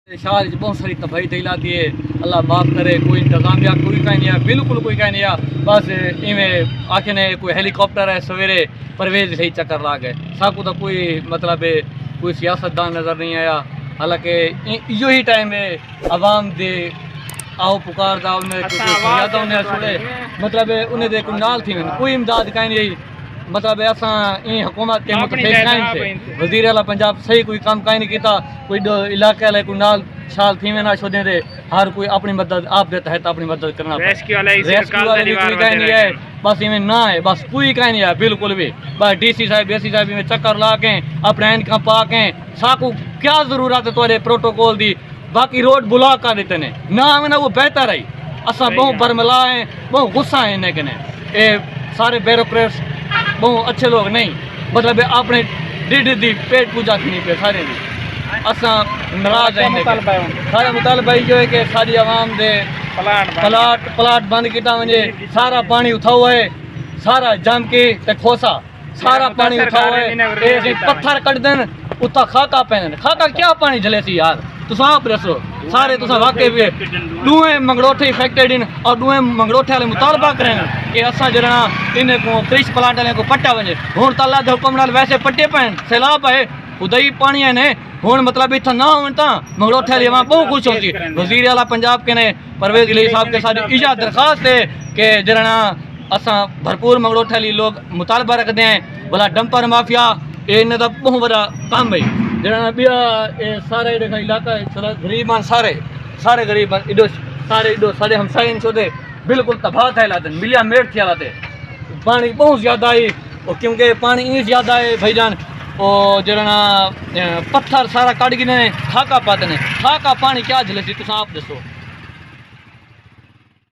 شہر بہت ساری تباہی دلاتی ہے، اللہ معاف کرے، کوئی انتظامیہ کوئی کہیں نہیں ہے، بالکل کوئی کہیں نہیں ہے، بس ایویں آخنے کوئی ہیلی کاپٹر ہے سویرے پرویز صحیح چکر لا گئے، ساکو تو کوئی مطلب کوئی سیاستدان نظر نہیں آیا، حالانکہ ایو ہی ٹائم ہے عوام دے آؤ پکار دا انہیں فریادہ انہیں چھوڑے، مطلب انہیں دے کوئی نال تھی کوئی امداد کہیں نہیں، مطلب ایسا این حکومت کے متفق قائم سے وزیر اعلیٰ پنجاب صحیح کوئی کام کہیں نہیں کیتا، کوئی علاقے والے کوئی نال شال تھی میں نہ چھوڑیں دے، ہر کوئی اپنی مدد آپ دیتا ہے تو اپنی مدد کرنا ریسکیو والے بھی کوئی کہیں نہیں ہے، بس ایویں نہ ہے، بس کوئی کہیں نہیں ہے بالکل بھی، بس ڈی سی صاحب اے سی صاحب میں چکر لا کے اپنے انکم پا کے ساکو کیا ضرورت ہے تھوڑے پروٹوکول دی، باقی روڈ بلاک کر دیتے ہیں نہ ہمیں وہ بہتر ہے، اساں بہت برملا ہیں بہت غصہ ہیں انہیں کنے اے سارے بیوروکریٹس بہت اچھے لوگ نہیں، مطلب اپنے ڈیڈ دی پیٹ پوجا کرنی پہ سارے دی اساں ناراض ہیں، سارا مطالبہ جو ہے کہ ساری عوام دے پلاٹ بند کیتا ونجے، سارا پانی اٹھاؤ ہے، سارا جم کے تے کھوسا سارا پانی اٹھاؤ ہے، پتھر کٹ دین اتھا خاکا پہن، خاکا کیا پانی جلے سی یار تساں آپ دسو، سارے تساں واقعی بھی دوئیں منگڑوٹھے افیکٹڈ ہیں اور دوئیں منگڑوٹھے والے مطالبہ کریں کہ اساں جڑا انہیں کو کرش پلانٹ والے کو پٹا ونجے، ہن تو اللہ دے حکم نال ویسے پٹے پین سیلاب ہے خدائی پانی ہے ہن مطلب اتنا نہ ہون تا منگڑوٹھے والی عوام بہت خوش ہوتی، وزیر اعلیٰ پنجاب کے نے پرویز علی صاحب کے ساتھ ایجا درخواست ہے کہ جڑا اساں بھرپور منگڑوٹھے والی لوگ مطالبہ رکھتے ہیں بلا ڈمپر مافیا یہ انہیں تو بہت بڑا کام ہے جڑا بیا سارے علاقہ غریب سارے غریب ایڈو سارے ایڈو سارے ہمسائے چھوٹے بالکل تباہ تھے لاتے ملیا میٹ تھے لاتے، پانی بہت زیادہ ہے کیونکہ پانی ای زیادہ ہے بھائی جان، اور جڑا پتھر سارا کٹ گئے خاکا پاتے ہیں، خاکا پانی کیا جلے سی تساں آپ دسو۔